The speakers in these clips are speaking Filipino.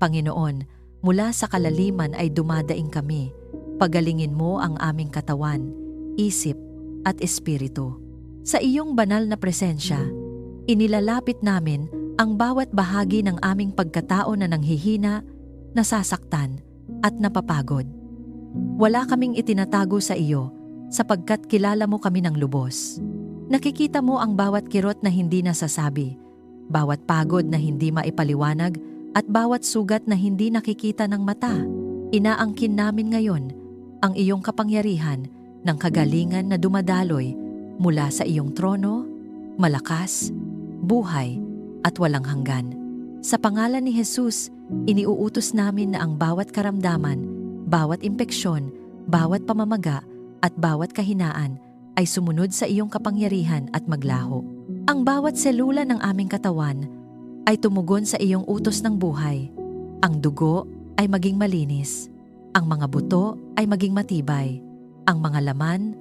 Panginoon, mula sa kalaliman ay dumadaing kami. Pagalingin mo ang aming katawan, isip at espiritu. Sa iyong banal na presensya, inilalapit namin ang bawat bahagi ng aming pagkatao na nanghihina, nasasaktan at napapagod. Wala kaming itinatago sa iyo sapagkat kilala mo kami ng lubos. Nakikita mo ang bawat kirot na hindi nasasabi, bawat pagod na hindi maipaliwanag at bawat sugat na hindi nakikita ng mata. Inaangkin namin ngayon ang iyong kapangyarihan ng kagalingan na dumadaloy mula sa iyong trono, malakas, buhay at walang hanggan. Sa pangalan ni Jesus, iniuutos namin na ang bawat karamdaman, bawat impeksyon, bawat pamamaga at bawat kahinaan ay sumunod sa iyong kapangyarihan at maglaho. Ang bawat selula ng aming katawan ay tumugon sa iyong utos ng buhay. Ang dugo ay maging malinis. Ang mga buto ay maging matibay. Ang mga laman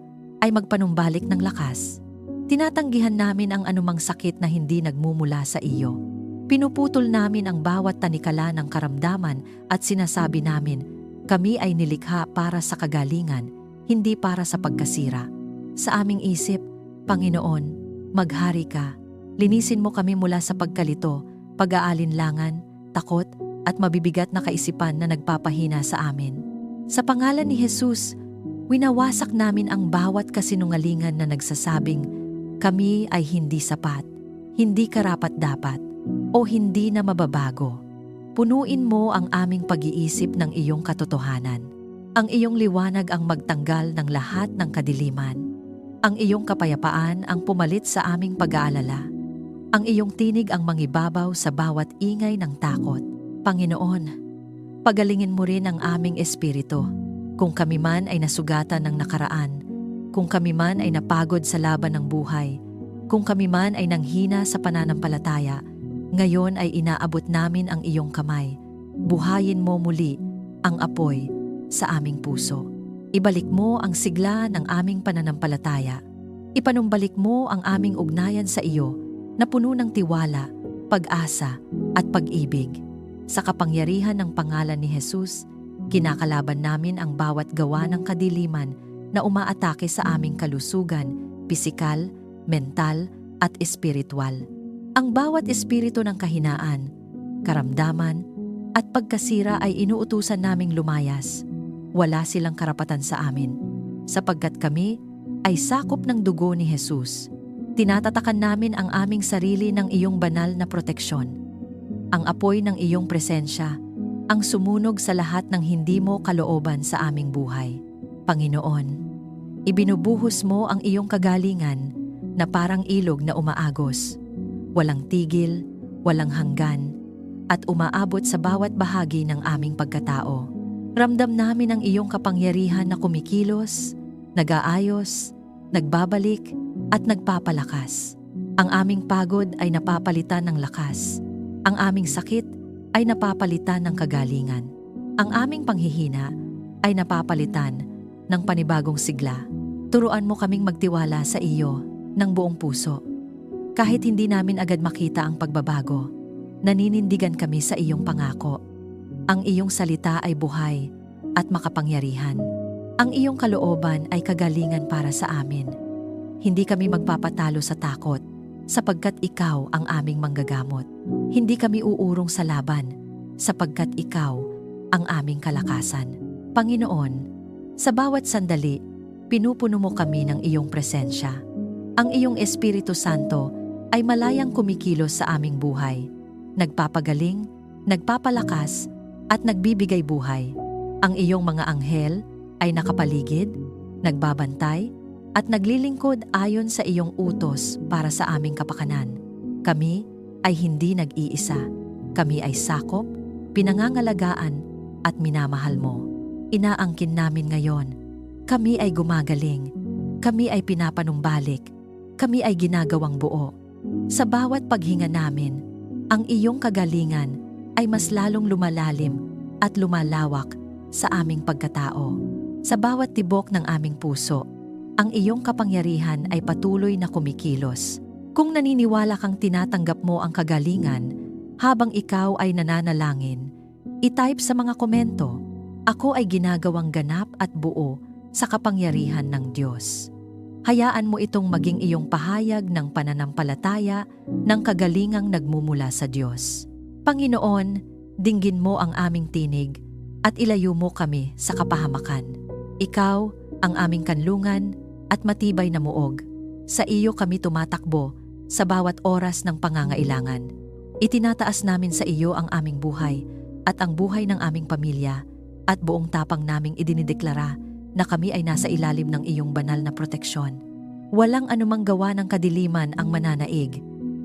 ay magpanumbalik ng lakas. Tinatanggihan namin ang anumang sakit na hindi nagmumula sa iyo. Pinuputol namin ang bawat tanikala ng karamdaman at sinasabi namin, kami ay nilikha para sa kagalingan, hindi para sa pagkasira. Sa aming isip, Panginoon, maghari ka. Linisin mo kami mula sa pagkalito, pag-aalinlangan, takot at mabibigat na kaisipan na nagpapahina sa amin. Sa pangalan ni Jesus, winawasak namin ang bawat kasinungalingan na nagsasabing kami ay hindi sapat, hindi karapat-dapat, o hindi na mababago. Punuin mo ang aming pag-iisip ng iyong katotohanan. Ang iyong liwanag ang magtanggal ng lahat ng kadiliman. Ang iyong kapayapaan ang pumalit sa aming pag-aalala. Ang iyong tinig ang mangibabaw sa bawat ingay ng takot. Panginoon, pagalingin mo rin ang aming espiritu. Kung kami man ay nasugatan ng nakaraan, kung kami man ay napagod sa laban ng buhay, kung kami man ay nanghina sa pananampalataya, ngayon ay inaabot namin ang iyong kamay. Buhayin mo muli ang apoy sa aming puso. Ibalik mo ang sigla ng aming pananampalataya. Ipanumbalik mo ang aming ugnayan sa iyo na puno ng tiwala, pag-asa at pag-ibig. Sa kapangyarihan ng pangalan ni Jesus, kinakalaban namin ang bawat gawa ng kadiliman na umaatake sa aming kalusugan, pisikal, mental at espiritual. Ang bawat espiritu ng kahinaan, karamdaman at pagkasira ay inuutusan naming lumayas. Wala silang karapatan sa amin, sapagkat kami ay sakop ng dugo ni Jesus. Tinatatakan namin ang aming sarili ng iyong banal na proteksyon. Ang apoy ng iyong presensya, ang sumunog sa lahat ng hindi mo kalooban sa aming buhay. Panginoon, ibinubuhos mo ang iyong kagalingan na parang ilog na umaagos. Walang tigil, walang hanggan, at umaabot sa bawat bahagi ng aming pagkatao. Ramdam namin ang iyong kapangyarihan na kumikilos, nag-aayos, nagbabalik, at nagpapalakas. Ang aming pagod ay napapalitan ng lakas. Ang aming sakit ay napapalitan ng kagalingan. Ang aming panghihina ay napapalitan ng panibagong sigla. Turuan mo kaming magtiwala sa iyo ng buong puso. Kahit hindi namin agad makita ang pagbabago, naninindigan kami sa iyong pangako. Ang iyong salita ay buhay at makapangyarihan. Ang iyong kalooban ay kagalingan para sa amin. Hindi kami magpapatalo sa takot, sapagkat ikaw ang aming manggagamot. Hindi kami uurong sa laban, sapagkat ikaw ang aming kalakasan. Panginoon, sa bawat sandali, pinupuno mo kami ng iyong presensya. Ang iyong Espiritu Santo ay malayang kumikilos sa aming buhay, nagpapagaling, nagpapalakas, at nagbibigay buhay. Ang iyong mga anghel ay nakapaligid, nagbabantay, at naglilingkod ayon sa iyong utos para sa aming kapakanan. Kami ay hindi nag-iisa. Kami ay sakop, pinangangalagaan, at minamahal mo. Inaangkin namin ngayon. Kami ay gumagaling. Kami ay pinapanumbalik. Kami ay ginagawang buo. Sa bawat paghinga namin, ang iyong kagalingan ay mas lalong lumalalim at lumalawak sa aming pagkatao. Sa bawat tibok ng aming puso, ang iyong kapangyarihan ay patuloy na kumikilos. Kung naniniwala kang tinatanggap mo ang kagalingan habang ikaw ay nananalangin, I-type sa mga komento, "Ako ay ginagawang ganap at buo sa kapangyarihan ng Diyos." Hayaan mo itong maging iyong pahayag ng pananampalataya ng kagalingang nagmumula sa Diyos. Panginoon, dinggin mo ang aming tinig at ilayo mo kami sa kapahamakan. Ikaw ang aming kanlungan at matibay na muog. Sa iyo kami tumatakbo sa bawat oras ng pangangailangan. Itinataas namin sa iyo ang aming buhay at ang buhay ng aming pamilya at buong tapang naming idinideklara na kami ay nasa ilalim ng iyong banal na proteksyon. Walang anumang gawa ng kadiliman ang mananaig,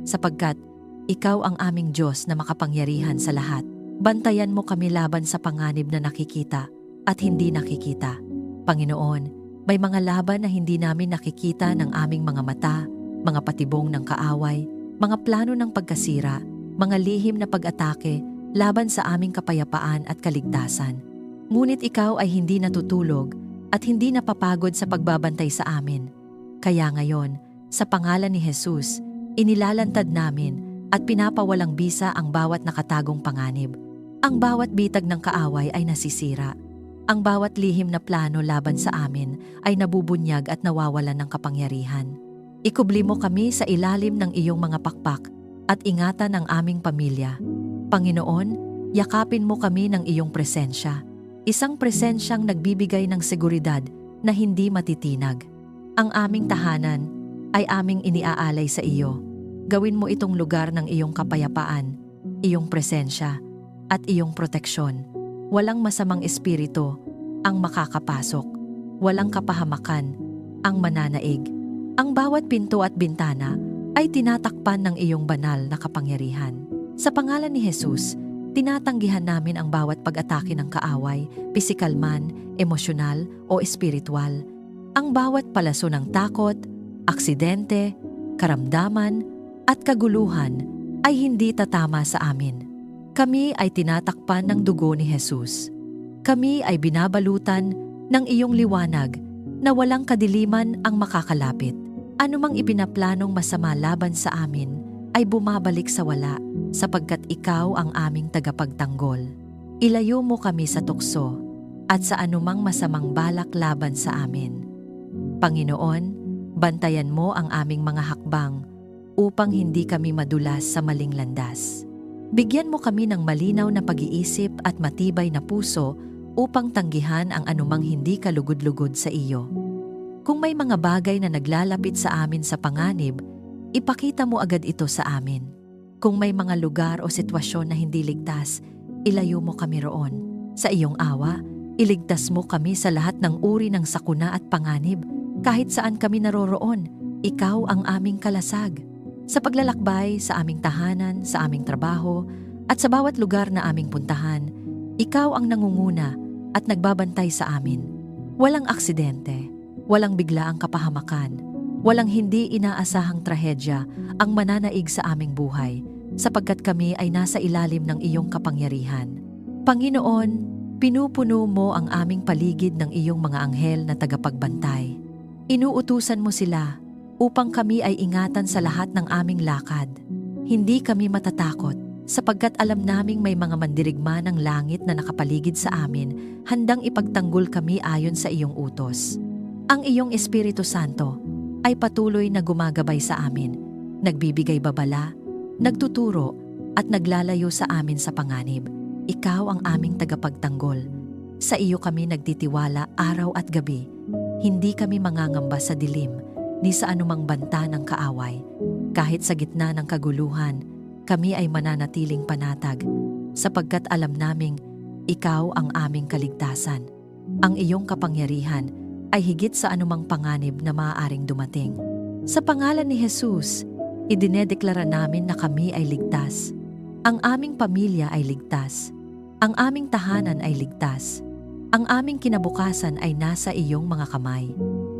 sapagkat ikaw ang aming Diyos na makapangyarihan sa lahat. Bantayan mo kami laban sa panganib na nakikita at hindi nakikita. Panginoon, may mga laban na hindi namin nakikita ng aming mga mata, mga patibong ng kaaway, mga plano ng pagkasira, mga lihim na pag-atake laban sa aming kapayapaan at kaligtasan. Ngunit ikaw ay hindi natutulog at hindi napapagod sa pagbabantay sa amin. Kaya ngayon, sa pangalan ni Jesus, inilalantad namin at pinapawalang bisa ang bawat nakatagong panganib. Ang bawat bitag ng kaaway ay nasisira. Ang bawat lihim na plano laban sa amin ay nabubunyag at nawawalan ng kapangyarihan. Ikubli mo kami sa ilalim ng iyong mga pakpak at ingatan ang aming pamilya. Panginoon, yakapin mo kami ng iyong presensya. Isang presensyang nagbibigay ng seguridad na hindi matitinag. Ang aming tahanan ay aming iniaalay sa iyo. Gawin mo itong lugar ng iyong kapayapaan, iyong presensya, at iyong proteksyon. Walang masamang espiritu ang makakapasok. Walang kapahamakan ang mananaig. Ang bawat pinto at bintana ay tinatakpan ng iyong banal na kapangyarihan. Sa pangalan ni Jesus, tinatanggihan namin ang bawat pag-atake ng kaaway, pisikal man, emosyonal o espiritual. Ang bawat palaso ng takot, aksidente, karamdaman at kaguluhan ay hindi tatama sa amin. Kami ay tinatakpan ng dugo ni Jesus. Kami ay binabalutan ng iyong liwanag na walang kadiliman ang makakalapit. Anumang ipinaplanong masama laban sa amin ay bumabalik sa wala sapagkat ikaw ang aming tagapagtanggol. Ilayo mo kami sa tukso at sa anumang masamang balak laban sa amin. Panginoon, bantayan mo ang aming mga hakbang upang hindi kami madulas sa maling landas. Bigyan mo kami ng malinaw na pag-iisip at matibay na puso upang tanggihan ang anumang hindi kalugod-lugod sa iyo. Kung may mga bagay na naglalapit sa amin sa panganib, ipakita mo agad ito sa amin. Kung may mga lugar o sitwasyon na hindi ligtas, ilayo mo kami roon. Sa iyong awa, iligtas mo kami sa lahat ng uri ng sakuna at panganib. Kahit saan kami naroroon, ikaw ang aming kalasag. Sa paglalakbay, sa aming tahanan, sa aming trabaho, at sa bawat lugar na aming puntahan, ikaw ang nangunguna at nagbabantay sa amin. Walang aksidente, walang biglaang kapahamakan, walang hindi inaasahang trahedya ang mananaig sa aming buhay, sapagkat kami ay nasa ilalim ng iyong kapangyarihan. Panginoon, pinupuno mo ang aming paligid ng iyong mga anghel na tagapagbantay. Inuutusan mo sila upang kami ay ingatan sa lahat ng aming lakad. Hindi kami matatakot sapagkat alam naming may mga mandirigma ng langit na nakapaligid sa amin, handang ipagtanggol kami ayon sa iyong utos. Ang iyong Espiritu Santo ay patuloy na gumagabay sa amin, nagbibigay babala, nagtuturo at naglalayo sa amin sa panganib. Ikaw ang aming tagapagtanggol. Sa iyo kami nagtitiwala araw at gabi. Hindi kami mangangamba sa dilim ni sa anumang banta ng kaaway. Kahit sa gitna ng kaguluhan, kami ay mananatiling panatag, sapagkat alam naming ikaw ang aming kaligtasan. Ang iyong kapangyarihan ay higit sa anumang panganib na maaaring dumating. Sa pangalan ni Jesus, idinedeklara namin na kami ay ligtas. Ang aming pamilya ay ligtas. Ang aming tahanan ay ligtas. Ang aming kinabukasan ay nasa iyong mga kamay.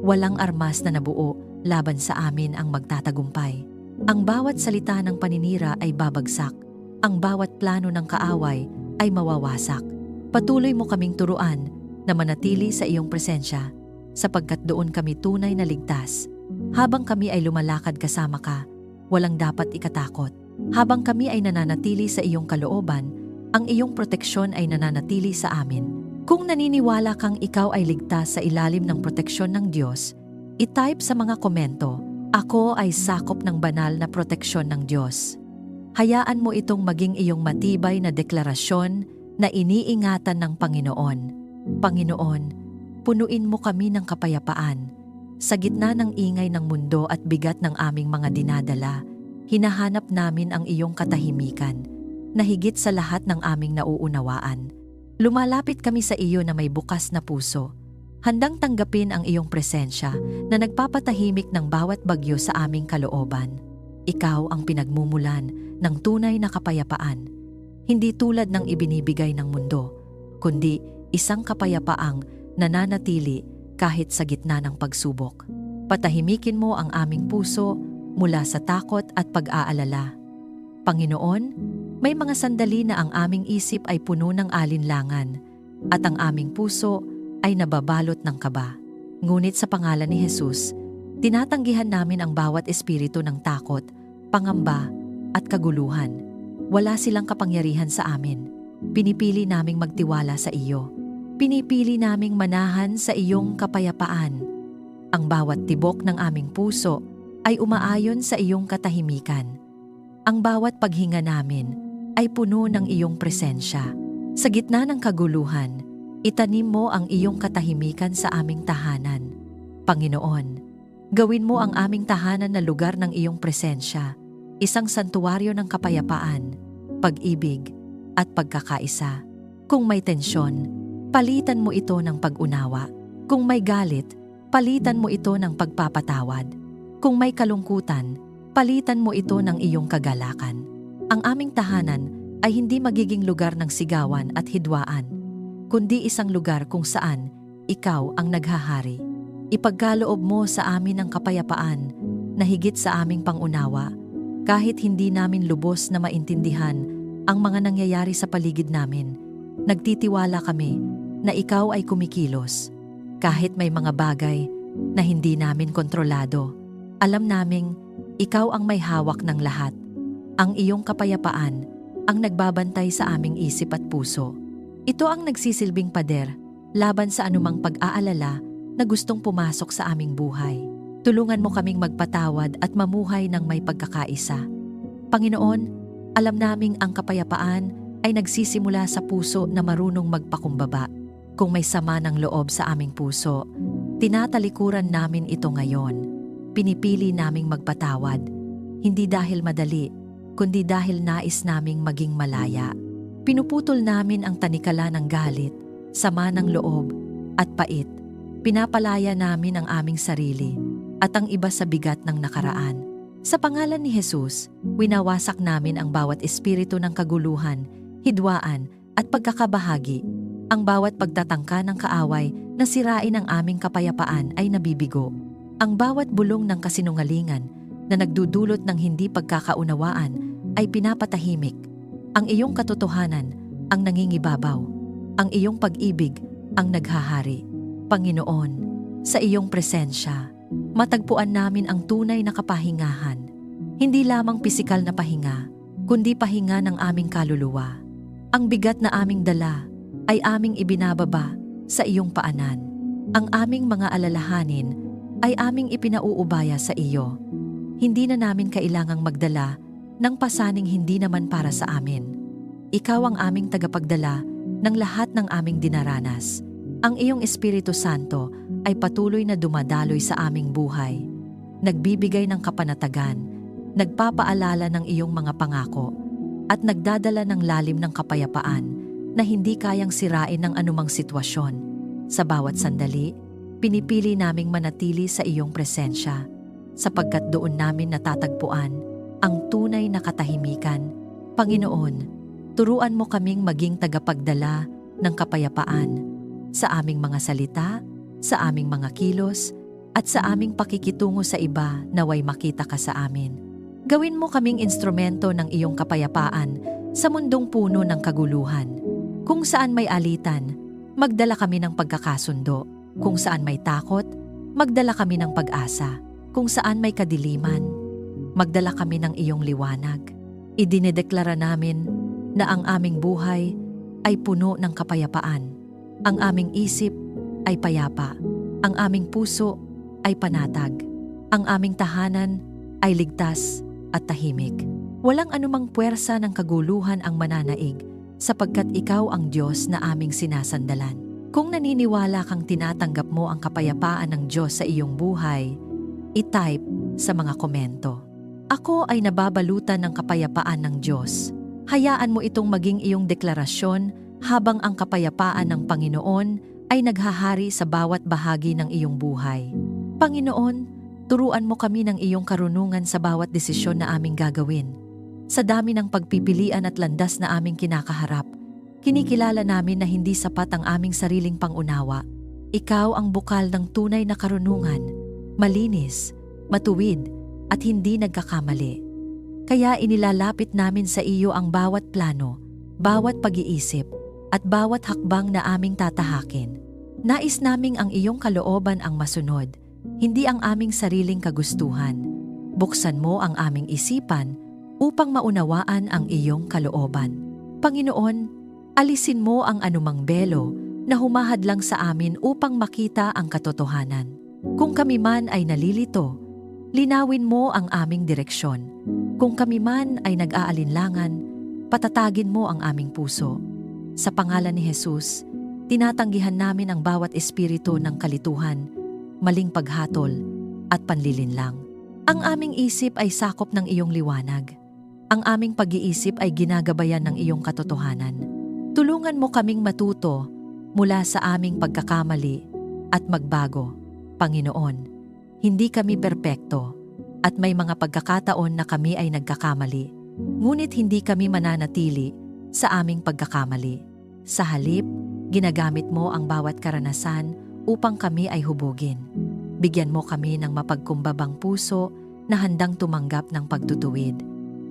Walang armas na nabuo laban sa amin ang magtatagumpay. Ang bawat salita ng paninira ay babagsak. Ang bawat plano ng kaaway ay mawawasak. Patuloy mo kaming turuan na manatili sa iyong presensya, sapagkat doon kami tunay na ligtas. Habang kami ay lumalakad kasama ka, walang dapat ikatakot. Habang kami ay nananatili sa iyong kalooban, ang iyong proteksyon ay nananatili sa amin. Kung naniniwala kang ikaw ay ligtas sa ilalim ng proteksyon ng Diyos, i-type sa mga komento, "Ako ay sakop ng banal na proteksyon ng Diyos." Hayaan mo itong maging iyong matibay na deklarasyon na iniingatan ng Panginoon. Panginoon, punuin mo kami ng kapayapaan. Sa gitna ng ingay ng mundo at bigat ng aming mga dinadala, hinahanap namin ang iyong katahimikan, na higit sa lahat ng aming nauunawaan. Lumalapit kami sa iyo na may bukas na puso, handang tanggapin ang iyong presensya na nagpapatahimik ng bawat bagyo sa aming kalooban. Ikaw ang pinagmumulan ng tunay na kapayapaan, hindi tulad ng ibinibigay ng mundo, kundi isang kapayapaang nananatili kahit sa gitna ng pagsubok. Patahimikin mo ang aming puso mula sa takot at pag-aalala. Panginoon, may mga sandali na ang aming isip ay puno ng alinlangan at ang aming puso ay nababalot ng kaba. Ngunit sa pangalan ni Jesus, tinatanggihan namin ang bawat espiritu ng takot, pangamba at kaguluhan. Wala silang kapangyarihan sa amin. Pinipili naming magtiwala sa iyo. Pinipili naming manahan sa iyong kapayapaan. Ang bawat tibok ng aming puso ay umaayon sa iyong katahimikan. Ang bawat paghinga namin ay puno ng iyong presensya. Sa gitna ng kaguluhan, itanim mo ang iyong katahimikan sa aming tahanan. Panginoon, gawin mo ang aming tahanan na lugar ng iyong presensya, isang santuwaryo ng kapayapaan, pag-ibig, at pagkakaisa. Kung may tensyon, palitan mo ito ng pag-unawa. Kung may galit, palitan mo ito ng pagpapatawad. Kung may kalungkutan, palitan mo ito ng iyong kagalakan. Ang aming tahanan ay hindi magiging lugar ng sigawan at hidwaan, kundi isang lugar kung saan ikaw ang naghahari. Ipagkaloob mo sa amin ang kapayapaan na higit sa aming pangunawa, kahit hindi namin lubos na maintindihan ang mga nangyayari sa paligid namin. Nagtitiwala kami na ikaw ay kumikilos. Kahit may mga bagay na hindi namin kontrolado, alam naming ikaw ang may hawak ng lahat. Ang iyong kapayapaan ang nagbabantay sa aming isip at puso. Ito ang nagsisilbing pader laban sa anumang pag-aalala na gustong pumasok sa aming buhay. Tulungan mo kaming magpatawad at mamuhay ng may pagkakaisa. Panginoon, alam naming ang kapayapaan ay nagsisimula sa puso na marunong magpakumbaba. Kung may sama ng loob sa aming puso, tinatalikuran namin ito ngayon. Pinipili naming magpatawad, hindi dahil madali, kundi dahil nais naming maging malaya. Pinuputol namin ang tanikala ng galit, sama ng loob, at pait. Pinapalaya namin ang aming sarili at ang iba sa bigat ng nakaraan. Sa pangalan ni Jesus, winawasak namin ang bawat espiritu ng kaguluhan, hidwaan, at pagkakabahagi. Ang bawat pagtatangka ng kaaway na sirain ang aming kapayapaan ay nabibigo. Ang bawat bulong ng kasinungalingan na nagdudulot ng hindi pagkakaunawaan ay pinapatahimik. Ang iyong katotohanan ang nangingibabaw. Ang iyong pag-ibig ang naghahari. Panginoon, sa iyong presensya, matagpuan namin ang tunay na kapahingahan. Hindi lamang pisikal na pahinga, kundi pahinga ng aming kaluluwa. Ang bigat na aming dala ay aming ibinababa sa iyong paanan. Ang aming mga alalahanin ay aming ipinauubaya sa iyo. Hindi na namin kailangang magdala ng pasaning hindi naman para sa amin. Ikaw ang aming tagapagdala ng lahat ng aming dinaranas. Ang iyong Espiritu Santo ay patuloy na dumadaloy sa aming buhay, nagbibigay ng kapanatagan, nagpapaalala ng iyong mga pangako, at nagdadala ng lalim ng kapayapaan na hindi kayang sirain ng anumang sitwasyon. Sa bawat sandali, pinipili naming manatili sa iyong presensya, sapagkat doon namin natatagpuan ang tunay na katahimikan. Panginoon, turuan mo kaming maging tagapagdala ng kapayapaan sa aming mga salita, sa aming mga kilos, at sa aming pakikitungo sa iba naway makita ka sa amin. Gawin mo kaming instrumento ng iyong kapayapaan sa mundong puno ng kaguluhan. Kung saan may alitan, magdala kami ng pagkakasundo. Kung saan may takot, magdala kami ng pag-asa. Kung saan may kadiliman, magdala kami ng iyong liwanag. Idinedeklara namin na ang aming buhay ay puno ng kapayapaan. Ang aming isip ay payapa. Ang aming puso ay panatag. Ang aming tahanan ay ligtas at tahimik. Walang anumang puwersa ng kaguluhan ang mananaig sapagkat ikaw ang Diyos na aming sinasandalan. Kung naniniwala kang tinatanggap mo ang kapayapaan ng Diyos sa iyong buhay, i-type sa mga komento. Ako ay nababalutan ng kapayapaan ng Diyos. Hayaan mo itong maging iyong deklarasyon habang ang kapayapaan ng Panginoon ay naghahari sa bawat bahagi ng iyong buhay. Panginoon, turuan mo kami ng iyong karunungan sa bawat desisyon na aming gagawin. Sa dami ng pagpipilian at landas na aming kinakaharap, kinikilala namin na hindi sapat ang aming sariling pangunawa. Ikaw ang bukal ng tunay na karunungan, malinis, matuwid, at hindi nagkakamali. Kaya inilalapit namin sa iyo ang bawat plano, bawat pag-iisip, at bawat hakbang na aming tatahakin. Nais naming ang iyong kalooban ang masunod, hindi ang aming sariling kagustuhan. Buksan mo ang aming isipan upang maunawaan ang iyong kalooban. Panginoon, alisin mo ang anumang belo na humahadlang sa amin upang makita ang katotohanan. Kung kami man ay nalilito, linawin mo ang aming direksyon. Kung kami man ay nag-aalinlangan, patatagin mo ang aming puso. Sa pangalan ni Jesus, tinatanggihan namin ang bawat espiritu ng kalituhan, maling paghatol, at panlilinlang. Ang aming isip ay sakop ng iyong liwanag. Ang aming pag-iisip ay ginagabayan ng iyong katotohanan. Tulungan mo kaming matuto mula sa aming pagkakamali at magbago. Panginoon, hindi kami perpekto. At may mga pagkakataon na kami ay nagkakamali, ngunit hindi kami mananatili sa aming pagkakamali. Sa halip, ginagamit mo ang bawat karanasan upang kami ay hubugin. Bigyan mo kami ng mapagkumbabang puso na handang tumanggap ng pagtutuwid.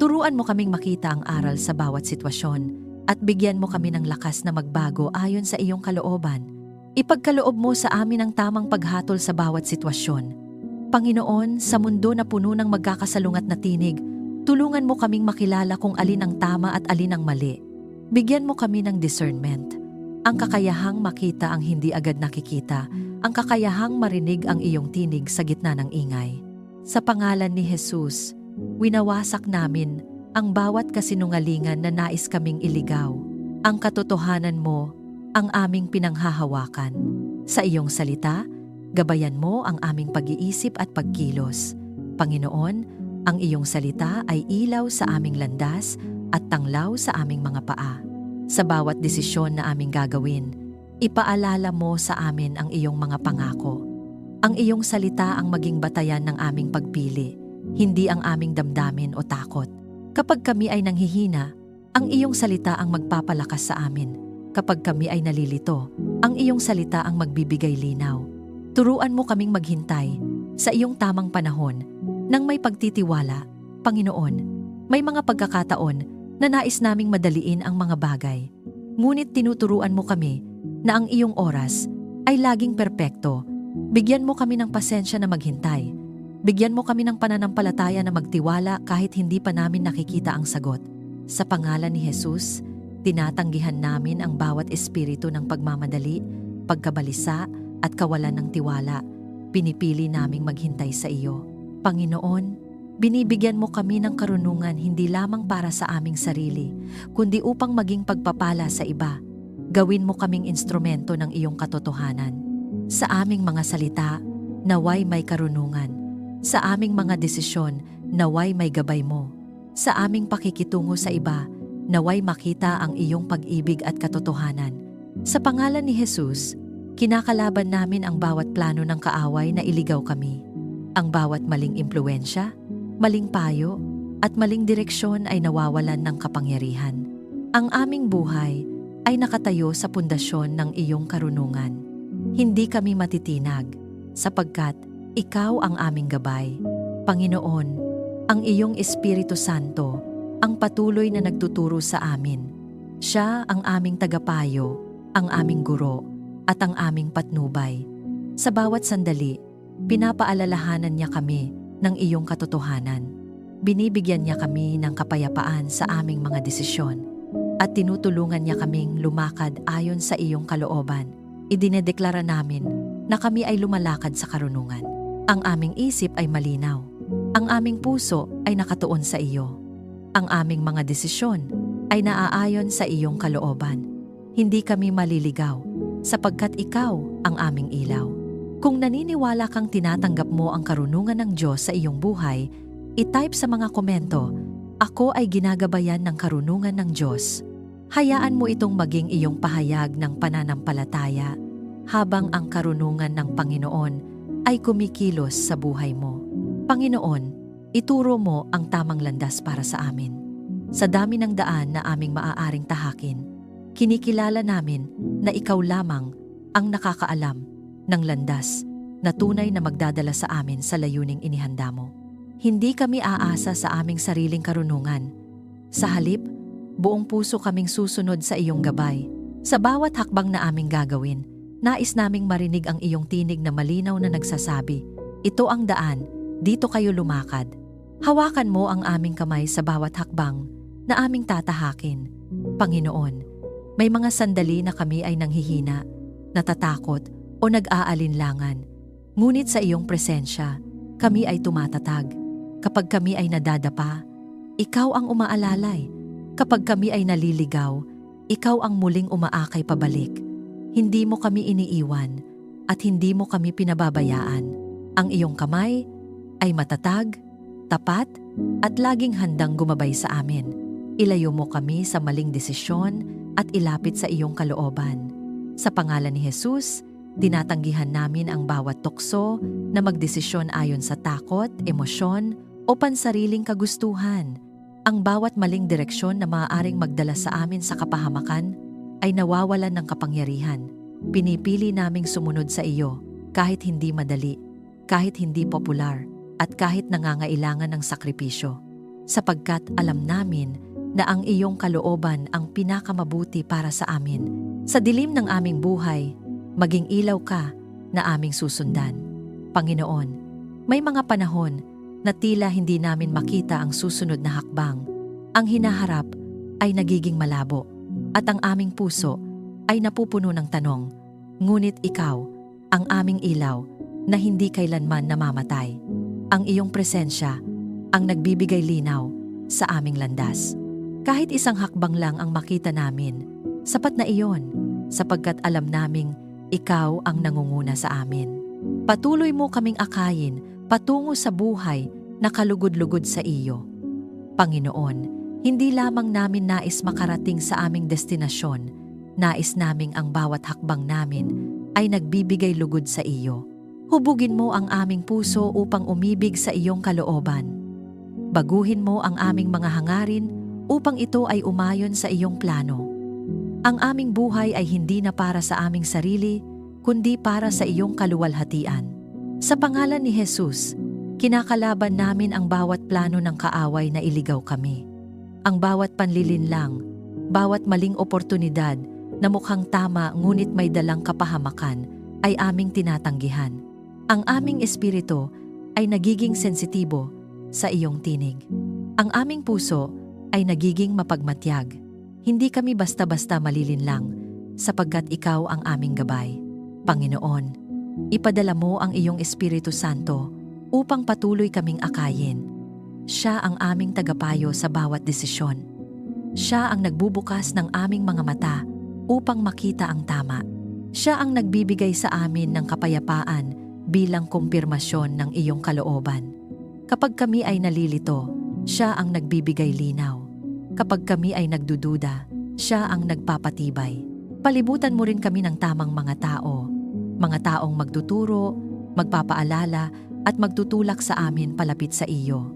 Turuan mo kaming makita ang aral sa bawat sitwasyon at bigyan mo kami ng lakas na magbago ayon sa iyong kalooban. Ipagkaloob mo sa amin ang tamang paghatol sa bawat sitwasyon. Panginoon, sa mundo na puno ng magkakasalungat na tinig, tulungan mo kaming makilala kung alin ang tama at alin ang mali. Bigyan mo kami ng discernment, ang kakayahang makita ang hindi agad nakikita, ang kakayahang marinig ang iyong tinig sa gitna ng ingay. Sa pangalan ni Jesus, winawasak namin ang bawat kasinungalingan na nais kaming iligaw. Ang katotohanan mo, ang aming pinanghahawakan. Sa iyong salita, gabayan mo ang aming pag-iisip at pagkilos. Panginoon, ang iyong salita ay ilaw sa aming landas at tanglaw sa aming mga paa. Sa bawat desisyon na aming gagawin, ipaalala mo sa amin ang iyong mga pangako. Ang iyong salita ang maging batayan ng aming pagpili, hindi ang aming damdamin o takot. Kapag kami ay nanghihina, ang iyong salita ang magpapalakas sa amin. Kapag kami ay nalilito, ang iyong salita ang magbibigay linaw. Turuan mo kaming maghintay sa iyong tamang panahon nang may pagtitiwala. Panginoon, may mga pagkakataon na nais naming madaliin ang mga bagay. Ngunit tinuturuan mo kami na ang iyong oras ay laging perpekto. Bigyan mo kami ng pasensya na maghintay. Bigyan mo kami ng pananampalataya na magtiwala kahit hindi pa namin nakikita ang sagot. Sa pangalan ni Jesus, tinatanggihan namin ang bawat espiritu ng pagmamadali, pagkabalisa, at kawalan ng tiwala. Pinipili naming maghintay sa iyo. Panginoon, binibigyan mo kami ng karunungan hindi lamang para sa aming sarili, kundi upang maging pagpapala sa iba. Gawin mo kaming instrumento ng iyong katotohanan. Sa aming mga salita, naway may karunungan. Sa aming mga desisyon, naway may gabay mo. Sa aming pakikitungo sa iba, naway makita ang iyong pag-ibig at katotohanan. Sa pangalan ni Jesus, kinakalaban namin ang bawat plano ng kaaway na iligaw kami. Ang bawat maling impluwensya, maling payo, at maling direksyon ay nawawalan ng kapangyarihan. Ang aming buhay ay nakatayo sa pundasyon ng iyong karunungan. Hindi kami matitinag, sapagkat ikaw ang aming gabay. Panginoon, ang iyong Espiritu Santo ang patuloy na nagtuturo sa amin. Siya ang aming tagapayo, ang aming guro, at ang aming patnubay. Sa bawat sandali, pinapaalalahanan niya kami ng iyong katotohanan. Binibigyan niya kami ng kapayapaan sa aming mga desisyon. at tinutulungan niya kaming lumakad ayon sa iyong kalooban. Idinedeklara namin na kami ay lumalakad sa karunungan. Ang aming isip ay malinaw. Ang aming puso ay nakatuon sa iyo. Ang aming mga desisyon ay naaayon sa iyong kalooban. Hindi kami maliligaw sapagkat ikaw ang aming ilaw. Kung naniniwala kang tinatanggap mo ang karunungan ng Diyos sa iyong buhay, i-type sa mga komento, "Ako ay ginagabayan ng karunungan ng Diyos." Hayaan mo itong maging iyong pahayag ng pananampalataya habang ang karunungan ng Panginoon ay kumikilos sa buhay mo. Panginoon, ituro mo ang tamang landas para sa amin. Sa dami ng daan na aming maaaring tahakin, kinikilala namin na ikaw lamang ang nakakaalam ng landas na tunay na magdadala sa amin sa layuning inihanda mo. Hindi kami aasa sa aming sariling karunungan. Sa halip, buong puso kaming susunod sa iyong gabay. Sa bawat hakbang na aming gagawin, nais naming marinig ang iyong tinig na malinaw na nagsasabi, "Ito ang daan, dito kayo lumakad." Hawakan mo ang aming kamay sa bawat hakbang na aming tatahakin. Panginoon, may mga sandali na kami ay nanghihina, natatakot o nag-aalinlangan. Ngunit sa iyong presensya, kami ay tumatatag. Kapag kami ay nadadapa, ikaw ang umaalalay. Kapag kami ay naliligaw, ikaw ang muling umaakay pabalik. Hindi mo kami iniiwan at hindi mo kami pinababayaan. Ang iyong kamay ay matatag, tapat at laging handang gumabay sa amin. Ilayo mo kami sa maling desisyon at ilapit sa iyong kalooban. Sa pangalan ni Jesus, tinatanggihan namin ang bawat tukso na magdesisyon ayon sa takot, emosyon o pansariling kagustuhan. Ang bawat maling direksyon na maaaring magdala sa amin sa kapahamakan ay nawawalan ng kapangyarihan. Pinipili naming sumunod sa iyo kahit hindi madali, kahit hindi popular, at kahit nangangailangan ng sakripisyo. Sapagkat alam namin na ang iyong kalooban ang pinakamabuti para sa amin. Sa dilim ng aming buhay, maging ilaw ka na aming susundan. Panginoon, may mga panahon na tila hindi namin makita ang susunod na hakbang. Ang hinaharap ay nagiging malabo at ang aming puso ay napupuno ng tanong. Ngunit ikaw, ang aming ilaw na hindi kailanman namamatay. Ang iyong presensya ang nagbibigay linaw sa aming landas. Kahit isang hakbang lang ang makita namin, sapat na iyon sapagkat alam naming ikaw ang nangunguna sa amin. Patuloy mo kaming akayin patungo sa buhay na kalugod-lugod sa iyo. Panginoon, hindi lamang namin nais makarating sa aming destinasyon, nais naming ang bawat hakbang namin ay nagbibigay lugod sa iyo. Hubugin mo ang aming puso upang umibig sa iyong kalooban. Baguhin mo ang aming mga hangarin upang ito ay umayon sa iyong plano. Ang aming buhay ay hindi na para sa aming sarili, kundi para sa iyong kaluwalhatian. Sa pangalan ni Jesus, kinakalaban namin ang bawat plano ng kaaway na iligaw kami. Ang bawat panlilinlang, bawat maling oportunidad na mukhang tama ngunit may dalang kapahamakan ay aming tinatanggihan. Ang aming espiritu ay nagiging sensitibo sa iyong tinig. Ang aming puso ay nagiging mapagmatyag. Hindi kami basta-basta malilinlang sapagkat ikaw ang aming gabay. Panginoon, ipadala mo ang iyong Espiritu Santo upang patuloy kaming akayin. Siya ang aming tagapayo sa bawat desisyon. Siya ang nagbubukas ng aming mga mata upang makita ang tama. Siya ang nagbibigay sa amin ng kapayapaan bilang kumpirmasyon ng iyong kalooban. Kapag kami ay nalilito, siya ang nagbibigay linaw. Kapag kami ay nagdududa, siya ang nagpapatibay. Palibutan mo rin kami ng tamang mga taong magtuturo, magpapaalala at magtutulak sa amin palapit sa iyo.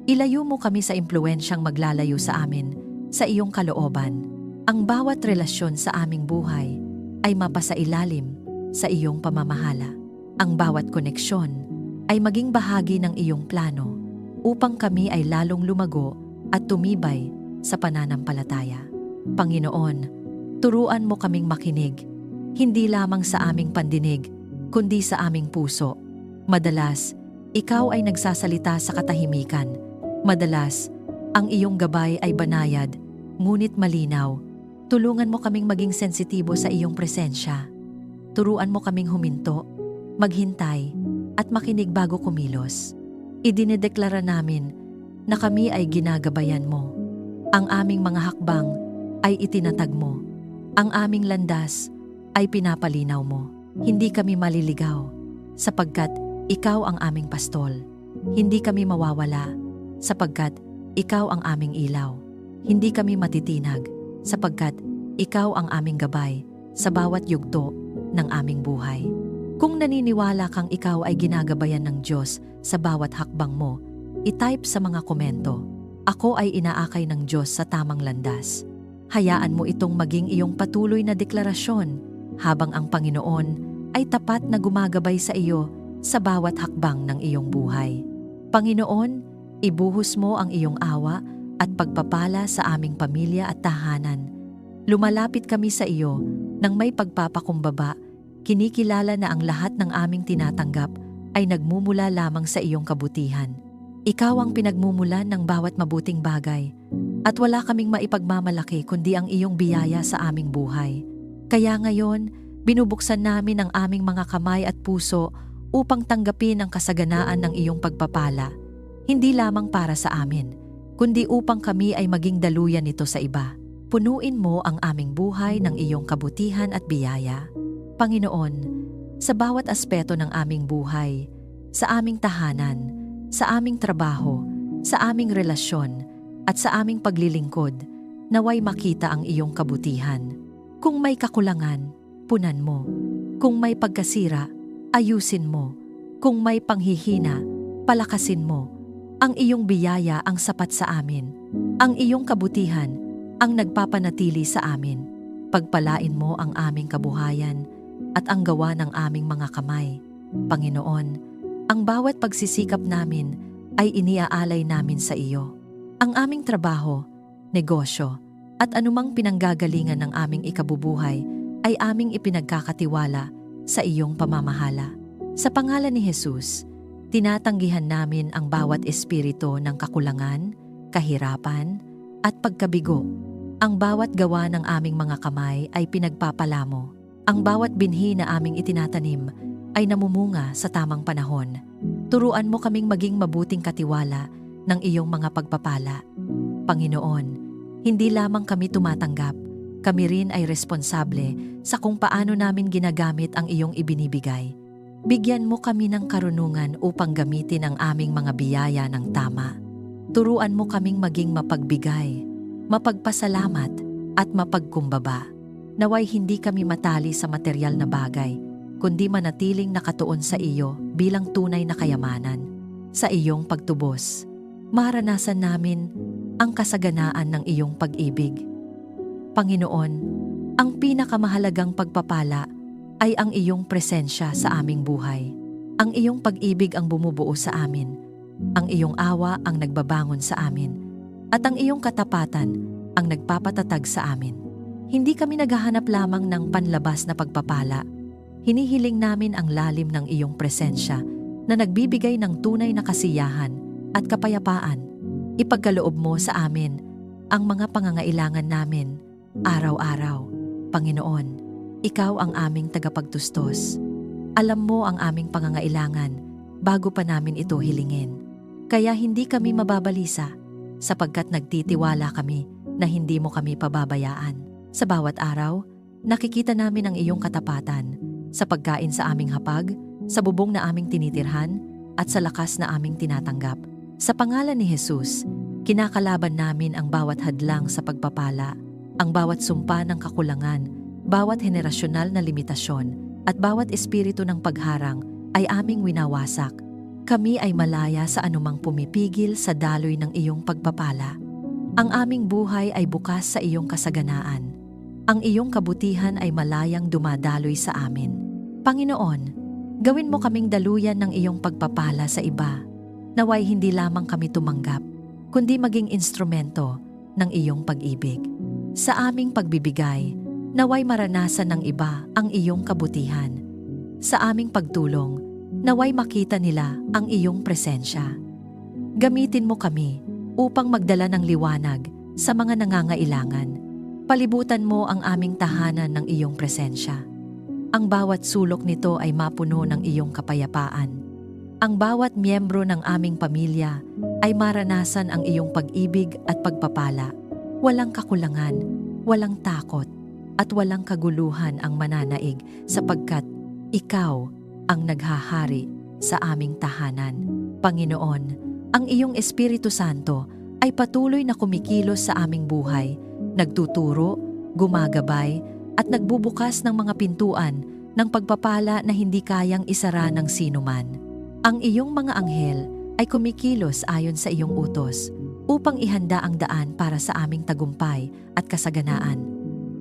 Ilayo mo kami sa impluwensyang maglalayo sa amin sa iyong kalooban. Ang bawat relasyon sa aming buhay ay mapasailalim sa iyong pamamahala. Ang bawat koneksyon ay maging bahagi ng iyong plano upang kami ay lalong lumago at tumibay sa pananampalataya. Panginoon, turuan mo kaming makinig, hindi lamang sa aming pandinig, kundi sa aming puso. Madalas, ikaw ay nagsasalita sa katahimikan. Madalas, ang iyong gabay ay banayad, ngunit malinaw. Tulungan mo kaming maging sensitibo sa iyong presensya. Turuan mo kaming huminto, maghintay, at makinig bago kumilos. Idinedeklara namin na kami ay ginagabayan mo. Ang aming mga hakbang ay itinatag mo. Ang aming landas ay pinapalinaw mo. Hindi kami maliligaw, sapagkat ikaw ang aming pastol. Hindi kami mawawala, sapagkat ikaw ang aming ilaw. Hindi kami matitinag, sapagkat ikaw ang aming gabay sa bawat yugto ng aming buhay. Kung naniniwala kang ikaw ay ginagabayan ng Diyos sa bawat hakbang mo, i-type sa mga komento, "Ako ay inaakay ng Diyos sa tamang landas." Hayaan mo itong maging iyong patuloy na deklarasyon habang ang Panginoon ay tapat na gumagabay sa iyo sa bawat hakbang ng iyong buhay. Panginoon, ibuhos mo ang iyong awa at pagpapala sa aming pamilya at tahanan. Lumalapit kami sa iyo nang may pagpapakumbaba, kinikilala na ang lahat ng aming tinatanggap ay nagmumula lamang sa iyong kabutihan. Ikaw ang pinagmumulan ng bawat mabuting bagay, at wala kaming maipagmamalaki kundi ang iyong biyaya sa aming buhay. Kaya ngayon, binubuksan namin ang aming mga kamay at puso upang tanggapin ang kasaganaan ng iyong pagpapala, hindi lamang para sa amin, kundi upang kami ay maging daluyan nito sa iba. Punuin mo ang aming buhay ng iyong kabutihan at biyaya. Panginoon, sa bawat aspeto ng aming buhay, sa aming tahanan, sa aming trabaho, sa aming relasyon, at sa aming paglilingkod, naway makita ang iyong kabutihan. Kung may kakulangan, punan mo. Kung may pagkasira, ayusin mo. Kung may panghihina, palakasin mo. Ang iyong biyaya ang sapat sa amin. Ang iyong kabutihan ang nagpapanatili sa amin. Pagpalain mo ang aming kabuhayan at ang gawa ng aming mga kamay. Panginoon, ang bawat pagsisikap namin ay iniaalay namin sa iyo. Ang aming trabaho, negosyo, at anumang pinanggagalingan ng aming ikabubuhay ay aming ipinagkakatiwala sa iyong pamamahala. Sa pangalan ni Jesus, tinatanggihan namin ang bawat espiritu ng kakulangan, kahirapan, at pagkabigo. Ang bawat gawa ng aming mga kamay ay pinagpapalamo. Ang bawat binhi na aming itinatanim ay namumunga sa tamang panahon. Turuan mo kaming maging mabuting katiwala ng iyong mga pagpapala. Panginoon, hindi lamang kami tumatanggap, kami rin ay responsable sa kung paano namin ginagamit ang iyong ibinibigay. Bigyan mo kami ng karunungan upang gamitin ang aming mga biyaya ng tama. Turuan mo kaming maging mapagbigay, mapagpasalamat, at mapagkumbaba. Naway hindi kami matali sa material na bagay, kundi manatiling nakatuon sa iyo bilang tunay na kayamanan. Sa iyong pagtubos, maranasan namin ang kasaganaan ng iyong pag-ibig. Panginoon, ang pinakamahalagang pagpapala ay ang iyong presensya sa aming buhay. Ang iyong pag-ibig ang bumubuo sa amin. Ang iyong awa ang nagbabangon sa amin. At ang iyong katapatan ang nagpapatatag sa amin. Hindi kami naghahanap lamang ng panlabas na pagpapala. Hinihiling namin ang lalim ng iyong presensya na nagbibigay ng tunay na kasiyahan at kapayapaan. Ipagkaloob mo sa amin ang mga pangangailangan namin araw-araw. Panginoon, ikaw ang aming tagapagtustos. Alam mo ang aming pangangailangan bago pa namin ito hilingin. Kaya hindi kami mababalisa sapagkat nagtitiwala kami na hindi mo kami pababayaan. Sa bawat araw, nakikita namin ang iyong katapatan sa pagkain sa aming hapag, sa bubong na aming tinitirhan, at sa lakas na aming tinatanggap. Sa pangalan ni Jesus, kinakalaban namin ang bawat hadlang sa pagpapala, ang bawat sumpa ng kakulangan, bawat henerasyonal na limitasyon, at bawat espiritu ng pagharang ay aming winawasak. Kami ay malaya sa anumang pumipigil sa daloy ng iyong pagpapala. Ang aming buhay ay bukas sa iyong kasaganaan. Ang iyong kabutihan ay malayang dumadaloy sa amin. Panginoon, gawin mo kaming daluyan ng iyong pagpapala sa iba. Naway hindi lamang kami tumanggap, kundi maging instrumento ng iyong pag-ibig. Sa aming pagbibigay, naway maranasan ng iba ang iyong kabutihan. Sa aming pagtulong, naway makita nila ang iyong presensya. Gamitin mo kami upang magdala ng liwanag sa mga nangangailangan. Palibutan mo ang aming tahanan ng iyong presensya. Ang bawat sulok nito ay mapuno ng iyong kapayapaan. Ang bawat miyembro ng aming pamilya ay maranasan ang iyong pag-ibig at pagpapala. Walang kakulangan, walang takot, at walang kaguluhan ang mananaig sapagkat ikaw ang naghahari sa aming tahanan. Panginoon, ang iyong Espiritu Santo ay patuloy na kumikilos sa aming buhay, nagtuturo, gumagabay, at nagbubukas ng mga pintuan ng pagpapala na hindi kayang isara ng sinuman. Ang iyong mga anghel ay kumikilos ayon sa iyong utos upang ihanda ang daan para sa aming tagumpay at kasaganaan.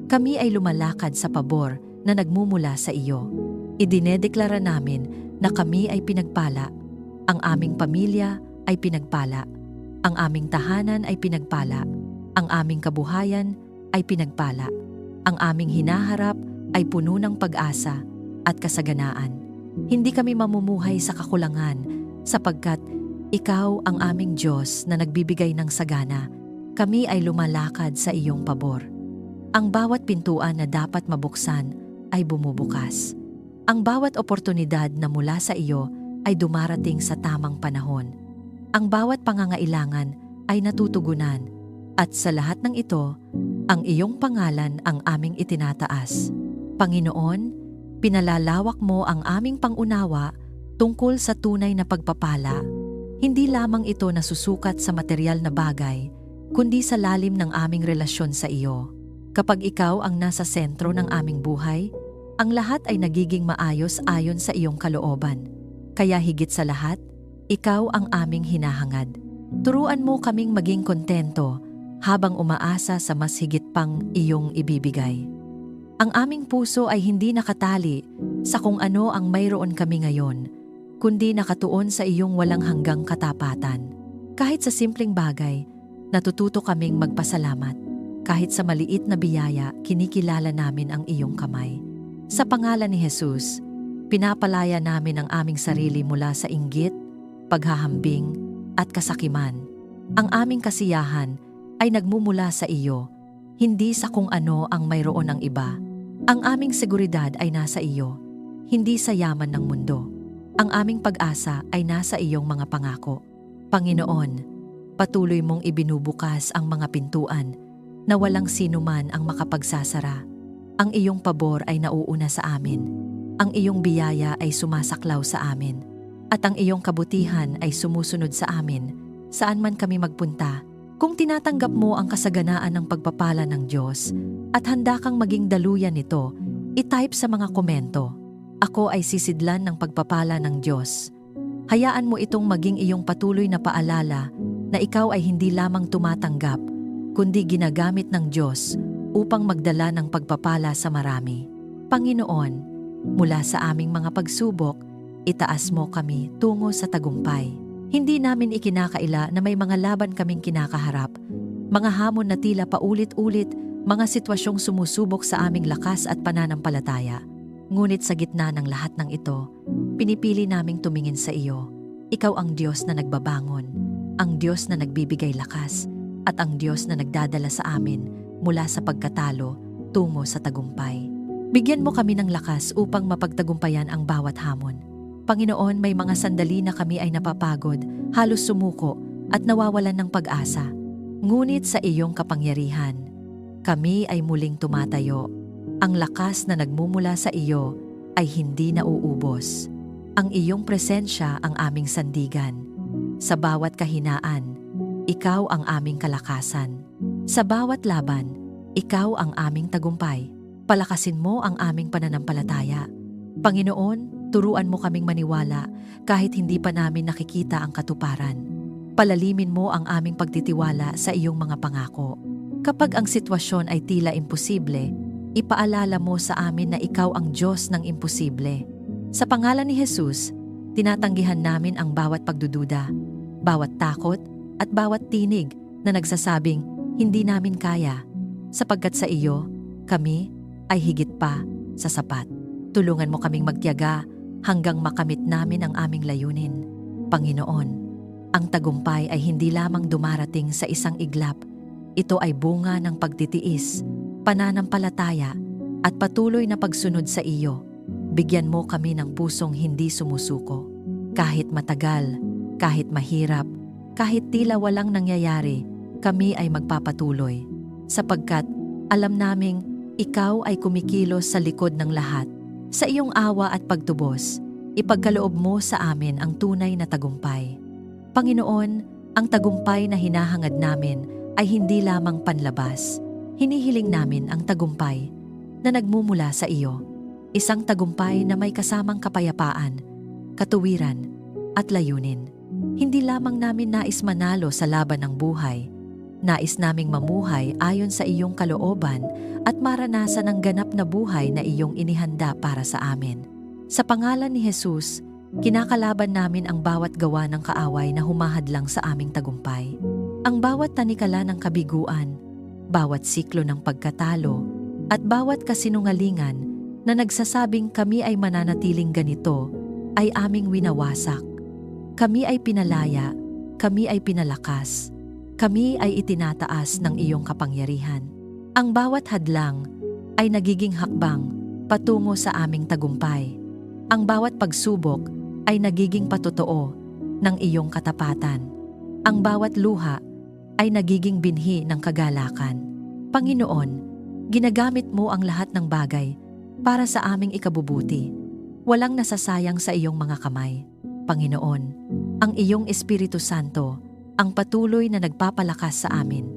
Kami ay lumalakad sa pabor na nagmumula sa iyo. Idinedeklara namin na kami ay pinagpala, ang aming pamilya ay pinagpala, ang aming tahanan ay pinagpala, ang aming kabuhayan ay pinagpala, ang aming hinaharap ay puno ng pag-asa at kasaganaan. Hindi kami mamumuhay sa kakulangan sapagkat ikaw ang aming Diyos na nagbibigay ng sagana. Kami ay lumalakad sa iyong pabor. Ang bawat pintuan na dapat mabuksan ay bumubukas. Ang bawat oportunidad na mula sa iyo ay dumarating sa tamang panahon. Ang bawat pangangailangan ay natutugunan at sa lahat ng ito, ang iyong pangalan ang aming itinataas. Panginoon, pinalalawak mo ang aming pangunawa tungkol sa tunay na pagpapala. Hindi lamang ito nasusukat sa material na bagay, kundi sa lalim ng aming relasyon sa iyo. Kapag ikaw ang nasa sentro ng aming buhay, ang lahat ay nagiging maayos ayon sa iyong kalooban. Kaya higit sa lahat, ikaw ang aming hinahangad. Turuan mo kaming maging kontento habang umaasa sa mas higit pang iyong ibibigay. Ang aming puso ay hindi nakatali sa kung ano ang mayroon kami ngayon, kundi nakatuon sa iyong walang hanggang katapatan. Kahit sa simpleng bagay, natututo kaming magpasalamat. Kahit sa maliit na biyaya, kinikilala namin ang iyong kamay. Sa pangalan ni Jesus, pinapalaya namin ang aming sarili mula sa inggit, paghahambing, at kasakiman. Ang aming kasiyahan ay nagmumula sa iyo, hindi sa kung ano ang mayroon ng iba. Ang aming seguridad ay nasa iyo, hindi sa yaman ng mundo. Ang aming pag-asa ay nasa iyong mga pangako. Panginoon, patuloy mong ibinubukas ang mga pintuan na walang sinuman ang makapagsasara. Ang iyong pabor ay nauuna sa amin. Ang iyong biyaya ay sumasaklaw sa amin. At ang iyong kabutihan ay sumusunod sa amin, saan man kami magpunta. Kung tinatanggap mo ang kasaganaan ng pagpapala ng Diyos at handa kang maging daluyan nito, i-type sa mga komento, "Ako ay sisidlan ng pagpapala ng Diyos." Hayaan mo itong maging iyong patuloy na paalala na ikaw ay hindi lamang tumatanggap, kundi ginagamit ng Diyos upang magdala ng pagpapala sa marami. Panginoon, mula sa aming mga pagsubok, itaas mo kami tungo sa tagumpay. Hindi namin ikinakaila na may mga laban kaming kinakaharap, mga hamon na tila paulit-ulit, mga sitwasyong sumusubok sa aming lakas at pananampalataya. Ngunit sa gitna ng lahat ng ito, pinipili naming tumingin sa iyo. Ikaw ang Diyos na nagbabangon, ang Diyos na nagbibigay lakas, at ang Diyos na nagdadala sa amin mula sa pagkatalo tungo sa tagumpay. Bigyan mo kami ng lakas upang mapagtagumpayan ang bawat hamon. Panginoon, may mga sandali na kami ay napapagod, halos sumuko at nawawalan ng pag-asa. Ngunit sa iyong kapangyarihan, kami ay muling tumatayo. Ang lakas na nagmumula sa iyo ay hindi nauubos. Ang iyong presensya ang aming sandigan. Sa bawat kahinaan, ikaw ang aming kalakasan. Sa bawat laban, ikaw ang aming tagumpay. Palakasin mo ang aming pananampalataya. Panginoon, turuan mo kaming maniwala kahit hindi pa namin nakikita ang katuparan. Palalimin mo ang aming pagtitiwala sa iyong mga pangako. Kapag ang sitwasyon ay tila imposible, ipaalala mo sa amin na ikaw ang Diyos ng imposible. Sa pangalan ni Jesus, tinatanggihan namin ang bawat pagdududa, bawat takot at bawat tinig na nagsasabing hindi namin kaya, sapagkat sa iyo, kami ay higit pa sa sapat. Tulungan mo kaming magtiyaga hanggang makamit namin ang aming layunin. Panginoon, ang tagumpay ay hindi lamang dumarating sa isang iglap, Ito ay bunga ng pagtitiis, pananampalataya, at patuloy na pagsunod sa iyo. Bigyan mo kami ng pusong hindi sumusuko. Kahit matagal, kahit mahirap, kahit tila walang nangyayari, kami ay magpapatuloy. Sapagkat alam naming ikaw ay kumikilos sa likod ng lahat. Sa iyong awa at pagtubos, ipagkaloob mo sa amin ang tunay na tagumpay. Panginoon, ang tagumpay na hinahangad namin ay hindi lamang panlabas. Hinihiling namin ang tagumpay na nagmumula sa iyo. Isang tagumpay na may kasamang kapayapaan, katuwiran, at layunin. Hindi lamang namin nais manalo sa laban ng buhay. Nais naming mamuhay ayon sa iyong kalooban at maranasan ang ganap na buhay na iyong inihanda para sa amin. Sa pangalan ni Jesus, kinakalaban namin ang bawat gawa ng kaaway na humahadlang sa aming tagumpay. Ang bawat tanikala ng kabiguan, bawat siklo ng pagkatalo, at bawat kasinungalingan na nagsasabing kami ay mananatiling ganito ay aming winawasak. Kami ay pinalaya, kami ay pinalakas. Kami ay itinataas ng iyong kapangyarihan. Ang bawat hadlang ay nagiging hakbang patungo sa aming tagumpay. Ang bawat pagsubok ay nagiging patotoo ng iyong katapatan. Ang bawat luha ay nagiging binhi ng kagalakan. Panginoon, ginagamit mo ang lahat ng bagay para sa aming ikabubuti. Walang nasasayang sa iyong mga kamay. Panginoon, ang iyong Espiritu Santo ang patuloy na nagpapalakas sa amin.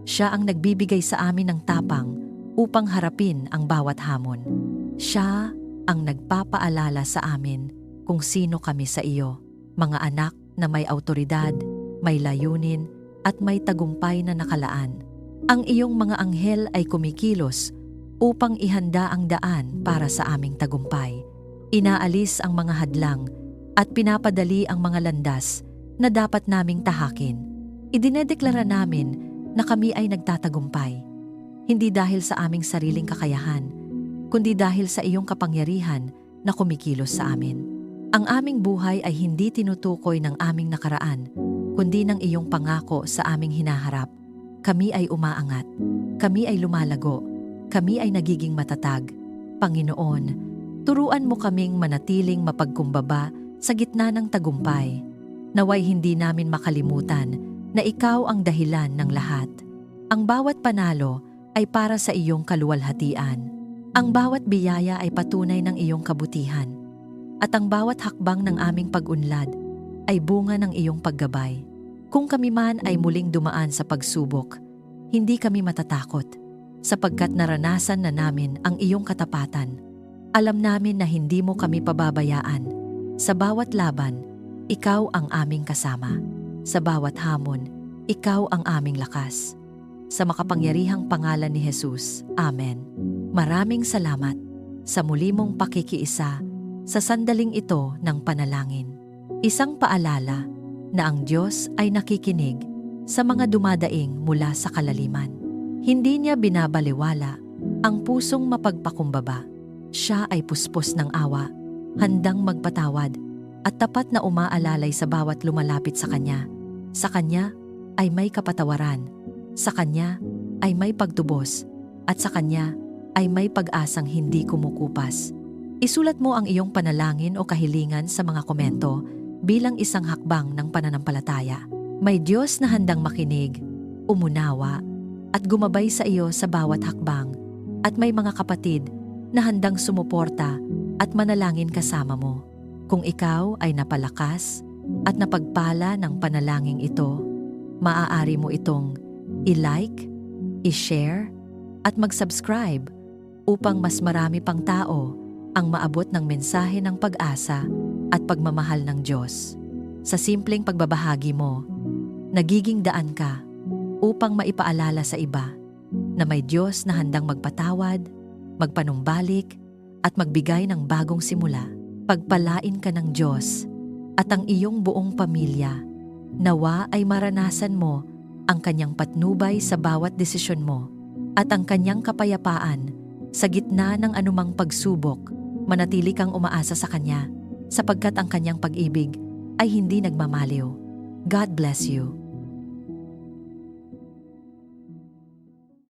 Siya ang nagbibigay sa amin ng tapang upang harapin ang bawat hamon. Siya ang nagpapaalala sa amin kung sino kami sa iyo, mga anak na may autoridad, may layunin, at may tagumpay na nakalaan. Ang iyong mga anghel ay kumikilos upang ihanda ang daan para sa aming tagumpay. Inaalis ang mga hadlang at pinapadali ang mga landas na dapat naming tahakin. Idinedeklara namin na kami ay nagtatagumpay, hindi dahil sa aming sariling kakayahan, kundi dahil sa iyong kapangyarihan na kumikilos sa amin. Ang aming buhay ay hindi tinutukoy ng aming nakaraan, kundi ng iyong pangako sa aming hinaharap. Kami ay umaangat, kami ay lumalago, kami ay nagiging matatag. Panginoon, turuan mo kaming manatiling mapagkumbaba sa gitna ng tagumpay. Naway hindi namin makalimutan na ikaw ang dahilan ng lahat. Ang bawat panalo ay para sa iyong kaluwalhatian. Ang bawat biyaya ay patunay ng iyong kabutihan. At ang bawat hakbang ng aming pag-unlad ay bunga ng iyong paggabay. Kung kami man ay muling dumaan sa pagsubok, hindi kami matatakot, sapagkat naranasan na namin ang iyong katapatan. Alam namin na hindi mo kami pababayaan. Sa bawat laban, ikaw ang aming kasama. Sa bawat hamon, ikaw ang aming lakas. Sa makapangyarihang pangalan ni Jesus. Amen. Maraming salamat sa muli mong pakikiisa sa sandaling ito ng panalangin. Isang paalala na ang Diyos ay nakikinig sa mga dumadaing mula sa kalaliman. Hindi niya binabaliwala ang pusong mapagpakumbaba. Siya ay puspos ng awa, handang magpatawad, at tapat na umaalalay sa bawat lumalapit sa Kanya. Sa Kanya ay may kapatawaran, sa Kanya ay may pagtubos, at sa Kanya ay may pag-asang hindi kumukupas. Isulat mo ang iyong panalangin o kahilingan sa mga komento bilang isang hakbang ng pananampalataya. May Diyos na handang makinig, umunawa, at gumabay sa iyo sa bawat hakbang, at may mga kapatid na handang sumuporta at manalangin kasama mo. Kung ikaw ay napalakas at napagpala ng panalangin ito, maaari mo itong i-like, i-share, at mag-subscribe upang mas marami pang tao ang maabot ng mensahe ng pag-asa at pagmamahal ng Diyos. Sa simpleng pagbabahagi mo, nagiging daan ka upang maipaalala sa iba na may Diyos na handang magpatawad, magpanumbalik, at magbigay ng bagong simula. Pagpalain ka ng Diyos at ang iyong buong pamilya. Nawa ay maranasan mo ang Kanyang patnubay sa bawat desisyon mo at ang Kanyang kapayapaan sa gitna ng anumang pagsubok. Manatili kang umaasa sa Kanya sapagkat ang Kanyang pag-ibig ay hindi nagmamaliw. God bless you.